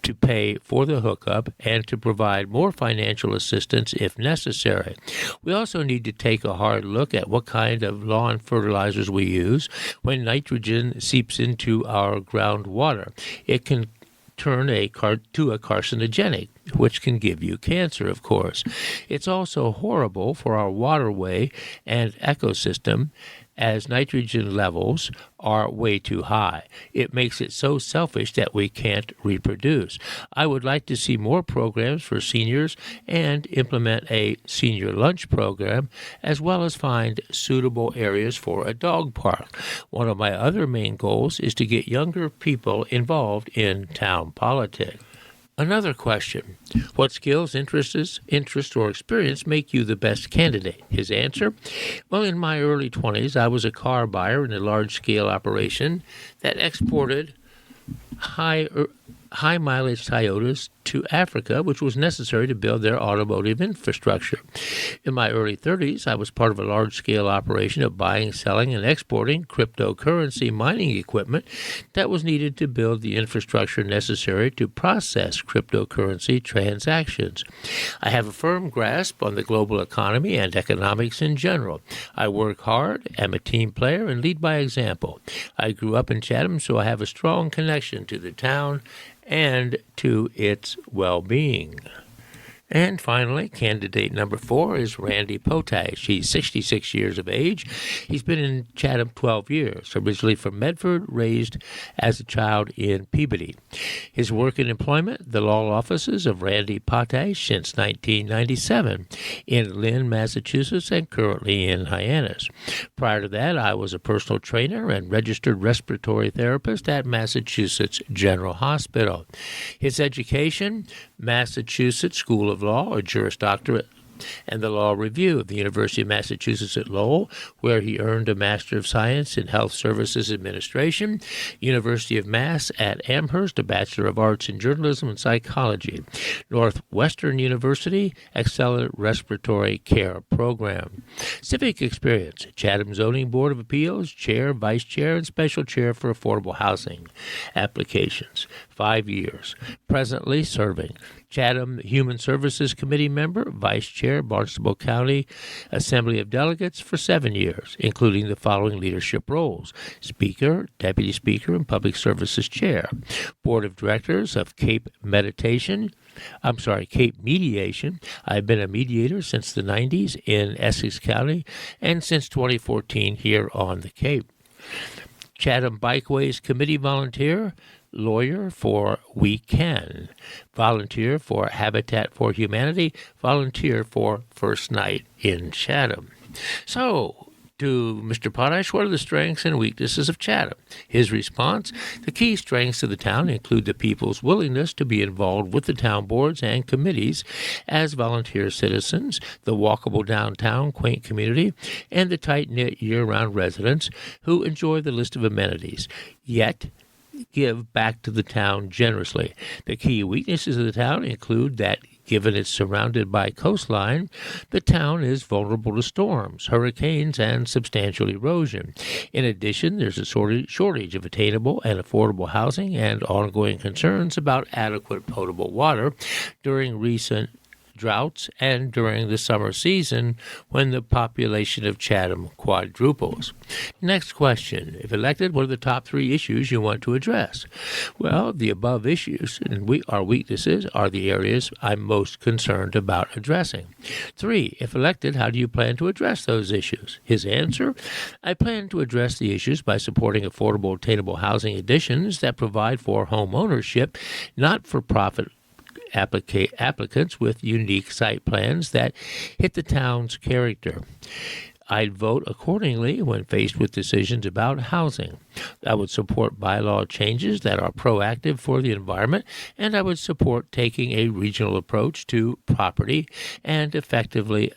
to pay for the hookup and to provide more financial assistance if necessary. We also need to take a hard look at what kind of lawn fertilizers we use when nitrogen seeps into our groundwater. It can turn to a carcinogenic, which can give you cancer, of course. It's also horrible for our waterway and ecosystem, as nitrogen levels are way too high. It makes it so selfish that we can't reproduce. I would like to see more programs for seniors and implement a senior lunch program, as well as find suitable areas for a dog park. One of my other main goals is to get younger people involved in town politics. Another question: what skills, interests, or experience make you the best candidate? His answer: well, in my early 20s, I was a car buyer in a large-scale operation that exported high-mileage Toyotas to Africa, which was necessary to build their automotive infrastructure. In my early 30s, I was part of a large-scale operation of buying, selling, and exporting cryptocurrency mining equipment that was needed to build the infrastructure necessary to process cryptocurrency transactions. I have a firm grasp on the global economy and economics in general. I work hard, am a team player, and lead by example. I grew up in Chatham, so I have a strong connection to the town and to its well-being. And finally, candidate number 4 is Randy Potash. He's 66 years of age. He's been in Chatham 12 years, originally from Medford, raised as a child in Peabody. His work and employment, the law offices of Randy Potash since 1997 in Lynn, Massachusetts, and currently in Hyannis. Prior to that, I was a personal trainer and registered respiratory therapist at Massachusetts General Hospital. His education, Massachusetts School of Law, a Juris Doctorate, and the Law Review of the University of Massachusetts at Lowell, where he earned a Master of Science in Health Services Administration, University of Mass at Amherst, a Bachelor of Arts in Journalism and Psychology, Northwestern University Accelerated Respiratory Care Program. Civic experience, Chatham Zoning Board of Appeals, Chair, Vice Chair, and Special Chair for Affordable Housing Applications, 5 years. Presently serving Chatham Human Services Committee member, Vice Chair, Barnstable County Assembly of Delegates for 7 years, including the following leadership roles: Speaker, Deputy Speaker, and Public Services Chair. Board of Directors of Cape Mediation. I've been a mediator since the 90s in Essex County and since 2014 here on the Cape. Chatham Bikeways Committee volunteer, lawyer for We Can, volunteer for Habitat for Humanity, volunteer for First Night in Chatham. So, to Mr. Potash, what are the strengths and weaknesses of Chatham? His response: the key strengths of the town include the people's willingness to be involved with the town boards and committees as volunteer citizens, the walkable downtown quaint community, and the tight-knit year-round residents who enjoy the list of amenities, yet give back to the town generously. The key weaknesses of the town include that, given it's surrounded by coastline, the town is vulnerable to storms, hurricanes, and substantial erosion. In addition, there's a shortage of attainable and affordable housing and ongoing concerns about adequate potable water during recent droughts and during the summer season when the population of Chatham quadruples. Next question. If elected, what are the top 3 issues you want to address? Well, the above issues and our weaknesses are the areas I'm most concerned about addressing. 3. If elected, how do you plan to address those issues? His answer: I plan to address the issues by supporting affordable, attainable housing additions that provide for home ownership, not-for-profit applicants with unique site plans that hit the town's character. I'd vote accordingly when faced with decisions about housing. I would support bylaw changes that are proactive for the environment, and I would support taking a regional approach to property and effectively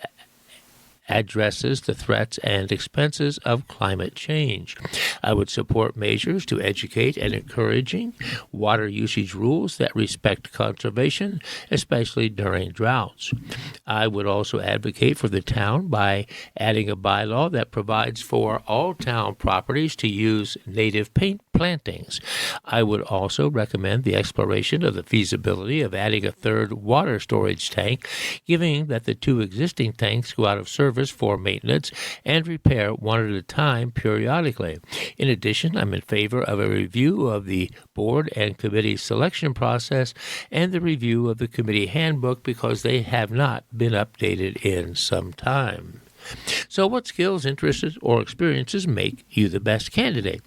addresses the threats and expenses of climate change. I would support measures to educate and encouraging water usage rules that respect conservation, especially during droughts. I would also advocate for the town by adding a bylaw that provides for all town properties to use native plantings. I would also recommend the exploration of the feasibility of adding a 3rd water storage tank, given that the 2 existing tanks go out of service for maintenance and repair one at a time periodically. In addition, I'm in favor of a review of the board and committee selection process and the review of the committee handbook because they have not been updated in some time. So what skills, interests, or experiences make you the best candidate?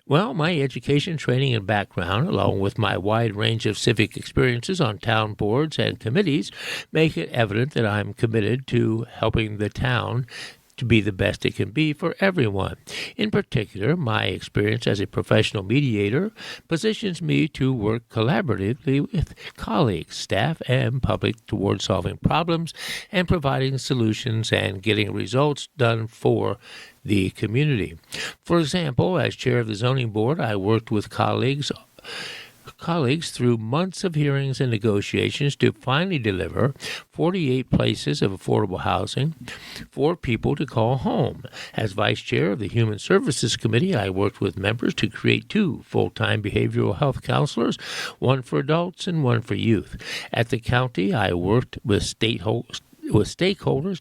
Well, my education, training, and background, along with my wide range of civic experiences on town boards and committees, make it evident that I'm committed to helping the town to be the best it can be for everyone. In particular, my experience as a professional mediator positions me to work collaboratively with colleagues, staff, and public towards solving problems and providing solutions and getting results done for the community. For example, as chair of the zoning board, I worked with colleagues through months of hearings and negotiations to finally deliver 48 places of affordable housing for people to call home. As vice chair of the Human Services Committee, I worked with members to create 2 full-time behavioral health counselors, one for adults and one for youth. At the county, I worked with stakeholders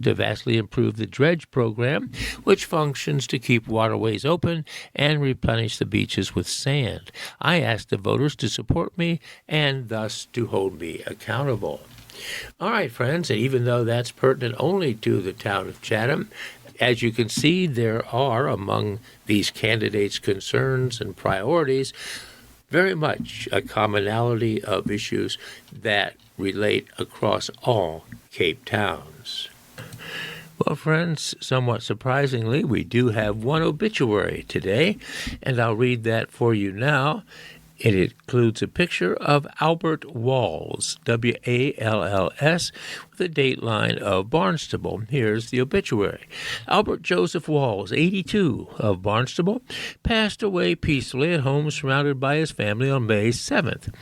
to vastly improve the dredge program, which functions to keep waterways open and replenish the beaches with sand. I asked the voters to support me and thus to hold me accountable. All right, friends, and even though that's pertinent only to the town of Chatham, as you can see, there are among these candidates' concerns and priorities very much a commonality of issues that relate across all Cape Towns. Well, friends, somewhat surprisingly, we do have one obituary today, and I'll read that for you now. It includes a picture of Albert Walls, W-A-L-L-S, with a date line of Barnstable. Here's the obituary. Albert Joseph Walls, 82, of Barnstable, passed away peacefully at home surrounded by his family on May 7th.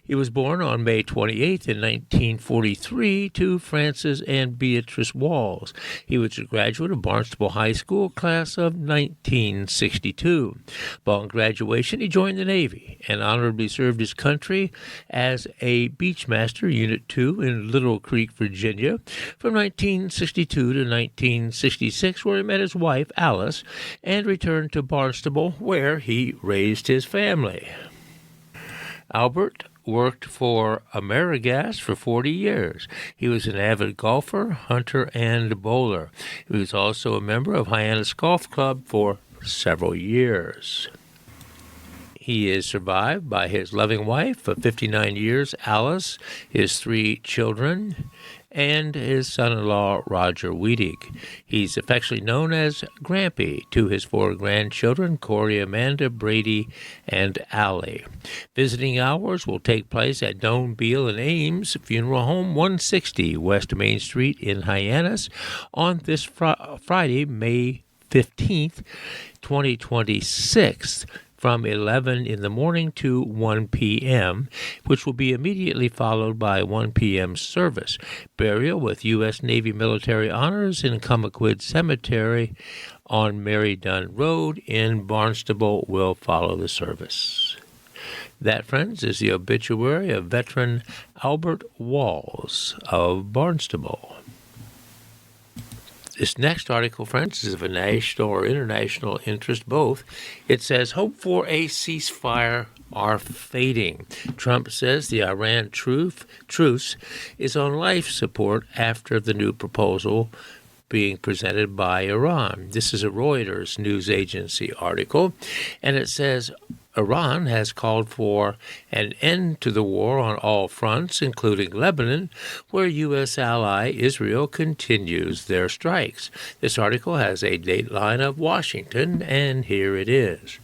He was born on May 28th in 1943 to Francis and Beatrice Walls. He was a graduate of Barnstable High School, class of 1962. Upon graduation, he joined the Navy and honorably served his country as a Beachmaster, Unit 2 in Little Creek, Virginia, from 1962 to 1966, where he met his wife, Alice, and returned to Barnstable, where he raised his family. Albert worked for AmeriGas for 40 years. He was an avid golfer, hunter, and bowler. He was also a member of Hyannis Golf Club for several years. He is survived by his loving wife of 59 years, Alice, his 3 children, and his son-in-law, Roger Weedig. He's affectionately known as Grampy to his 4 grandchildren, Corey, Amanda, Brady, and Allie. Visiting hours will take place at Doan Beal and Ames Funeral Home, 160 West Main Street in Hyannis on this Friday, May 15th, 2026. From 11 in the morning to 1 p.m., which will be immediately followed by 1 p.m. service. Burial with U.S. Navy military honors in Comaquid Cemetery on Mary Dunn Road in Barnstable will follow the service. That, friends, is the obituary of veteran Albert Walls of Barnstable. This next article, friends, is of a national or international interest, both. It says, hope for a ceasefire are fading. Trump says the Iran truce is on life support after the new proposal being presented by Iran. This is a Reuters news agency article, and it says, Iran has called for an end to the war on all fronts, including Lebanon, where U.S. ally Israel continues their strikes. This article has a dateline of Washington, and here it is.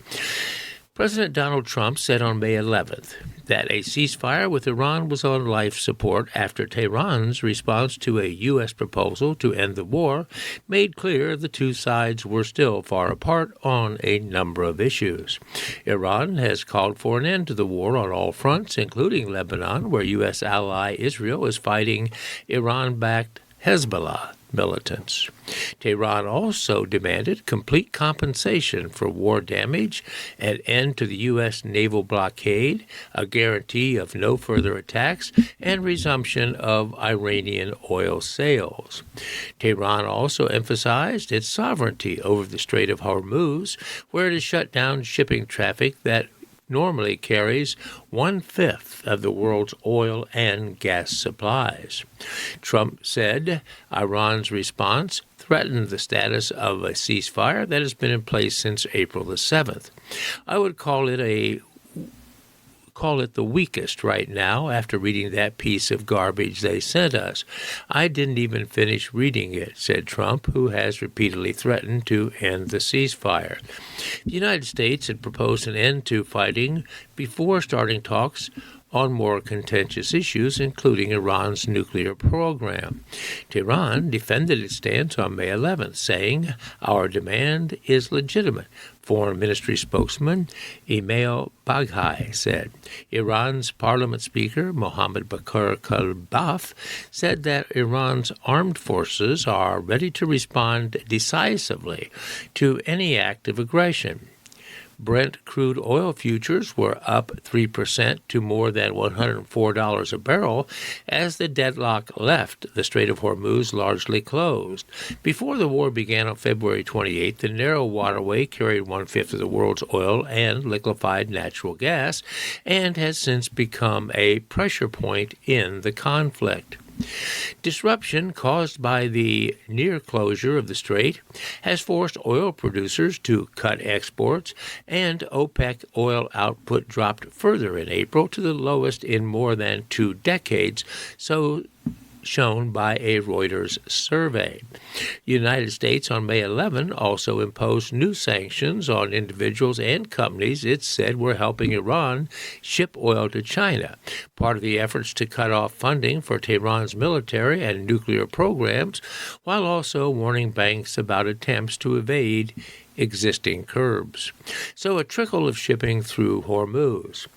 President Donald Trump said on May 11th that a ceasefire with Iran was on life support after Tehran's response to a U.S. proposal to end the war made clear the two sides were still far apart on a number of issues. Iran has called for an end to the war on all fronts, including Lebanon, where U.S. ally Israel is fighting Iran-backed Hezbollah militants. Tehran also demanded complete compensation for war damage, an end to the U.S. naval blockade, a guarantee of no further attacks, and resumption of Iranian oil sales. Tehran also emphasized its sovereignty over the Strait of Hormuz, where it has shut down shipping traffic that normally carries 1/5 of the world's oil and gas supplies. Trump said Iran's response threatened the status of a ceasefire that has been in place since April the 7th. I would call it the weakest right now after reading that piece of garbage they sent us. I didn't even finish reading it, said Trump, who has repeatedly threatened to end the ceasefire. The United States had proposed an end to fighting before starting talks on more contentious issues, including Iran's nuclear program. Tehran defended its stance on May 11th, saying, "Our demand is legitimate." Foreign Ministry spokesman Email Baghai said. Iran's parliament speaker, Mohammad Bakr Kalbaf, said that Iran's armed forces are ready to respond decisively to any act of aggression. Brent crude oil futures were up 3% to more than $104 a barrel as the deadlock left the Strait of Hormuz largely closed. Before the war began on February 28th, the narrow waterway carried 1/5 of the world's oil and liquefied natural gas and has since become a pressure point in the conflict. Disruption caused by the near closure of the strait has forced oil producers to cut exports, and OPEC oil output dropped further in April to the lowest in more than 2 decades, so shown by a Reuters survey. The United States on May 11 also imposed new sanctions on individuals and companies it said were helping Iran ship oil to China, part of the efforts to cut off funding for Tehran's military and nuclear programs, while also warning banks about attempts to evade existing curbs. So a trickle of shipping through Hormuz.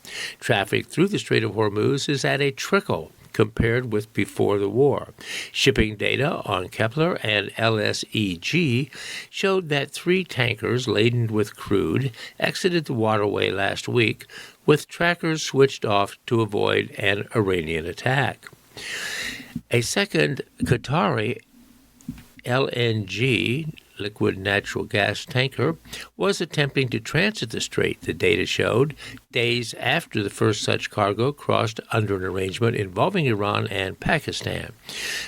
Traffic through the Strait of Hormuz is at a trickle compared with before the war. Shipping data on Kepler and LSEG showed that 3 tankers laden with crude exited the waterway last week, with trackers switched off to avoid an Iranian attack. A second Qatari LNG, liquid natural gas tanker, was attempting to transit the strait, the data showed, days after the first such cargo crossed under an arrangement involving Iran and Pakistan.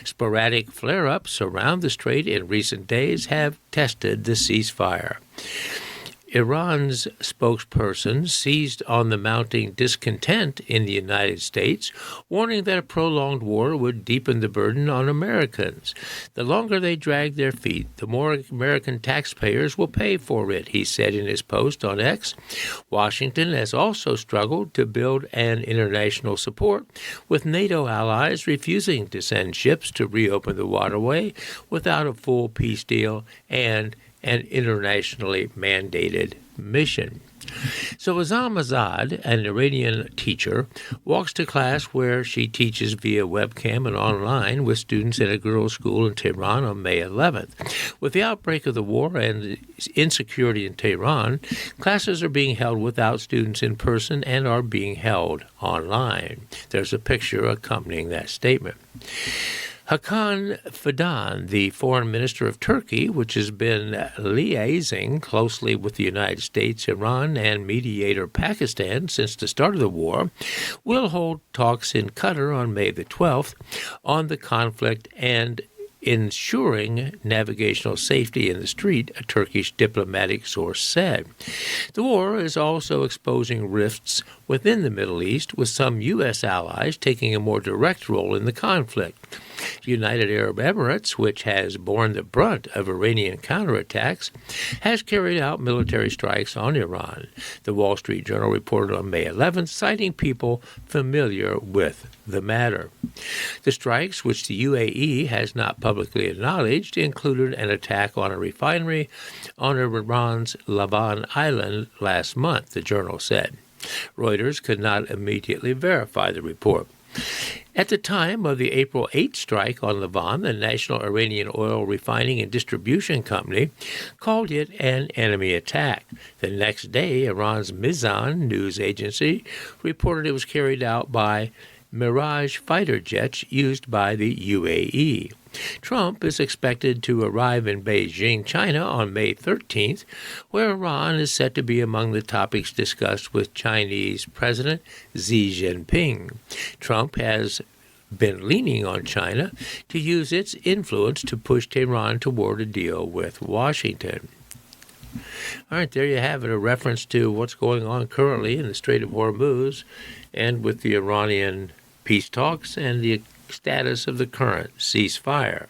Sporadic flare-ups around the strait in recent days have tested the ceasefire. Iran's spokesperson seized on the mounting discontent in the United States, warning that a prolonged war would deepen the burden on Americans. The longer they drag their feet, the more American taxpayers will pay for it, he said in his post on X. Washington has also struggled to build an international support, with NATO allies refusing to send ships to reopen the waterway without a full peace deal and an internationally mandated mission. So Azam Azad, an Iranian teacher, walks to class where she teaches via webcam and online with students at a girls' school in Tehran on May 11th. With the outbreak of the war and insecurity in Tehran, classes are being held without students in person and are being held online. There's a picture accompanying that statement. Hakan Fidan, the foreign minister of Turkey, which has been liaising closely with the United States, Iran, and mediator Pakistan since the start of the war, will hold talks in Qatar on May the 12th on the conflict and ensuring navigational safety in the strait, a Turkish diplomatic source said. The war is also exposing rifts within the Middle East, with some U.S. allies taking a more direct role in the conflict. The United Arab Emirates, which has borne the brunt of Iranian counterattacks, has carried out military strikes on Iran. The Wall Street Journal reported on May 11th, citing people familiar with the matter. The strikes, which the UAE has not publicly acknowledged, included an attack on a refinery on Iran's Lavan Island last month, the journal said. Reuters could not immediately verify the report. At the time of the April 8 strike on Lavan, the National Iranian Oil Refining and Distribution Company called it an enemy attack. The next day, Iran's Mizan news agency reported it was carried out by Mirage fighter jets used by the UAE. Trump is expected to arrive in Beijing, China on May 13th, where Iran is set to be among the topics discussed with Chinese President Xi Jinping. Trump has been leaning on China to use its influence to push Tehran toward a deal with Washington. All right, there you have it, a reference to what's going on currently in the Strait of Hormuz and with the Iranian peace talks and the status of the current ceasefire.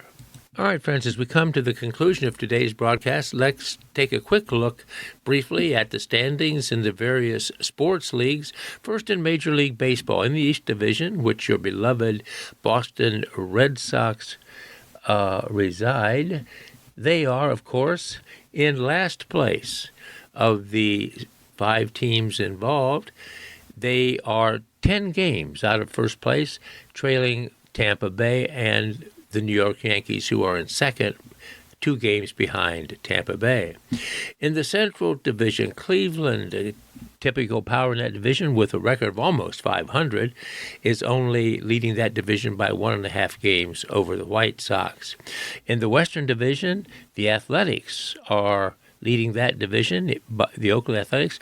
All right, friends, as we come to the conclusion of today's broadcast, let's take a quick look briefly at the standings in the various sports leagues. First, in Major League Baseball, in the East Division, which your beloved Boston Red Sox reside, they are, of course, in last place of the 5 teams involved. They are 10 games out of first place, trailing Tampa Bay and the New York Yankees, who are in second, 2 games behind Tampa Bay. In the Central Division, Cleveland, a typical power in that division with a record of almost 500, is only leading that division by 1.5 games over the White Sox. In the Western Division, the Athletics are leading that division, the Oakland Athletics,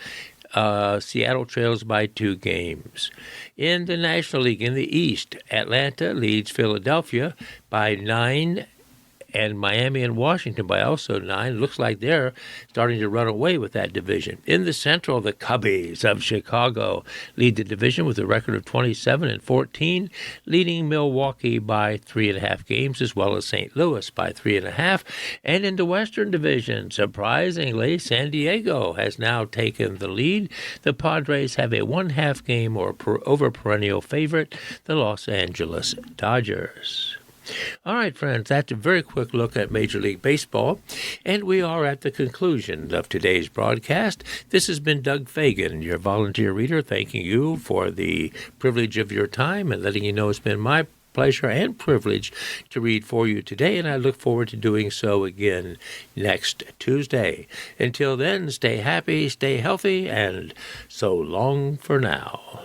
Seattle trails by 2 games. In the National League in the East, Atlanta leads Philadelphia by 9, and Miami and Washington by also 9. Looks like they're starting to run away with that division. In the Central, the Cubbies of Chicago lead the division with a record of 27-14, leading Milwaukee by 3.5 games, as well as St. Louis by 3.5. And in the Western Division, surprisingly, San Diego has now taken the lead. The Padres have a 1/2 game over perennial favorite, the Los Angeles Dodgers. All right, friends, that's a very quick look at Major League Baseball, and we are at the conclusion of today's broadcast. This has been Doug Fagan, your volunteer reader, thanking you for the privilege of your time and letting you know it's been my pleasure and privilege to read for you today, and I look forward to doing so again next Tuesday. Until then, stay happy, stay healthy, and so long for now.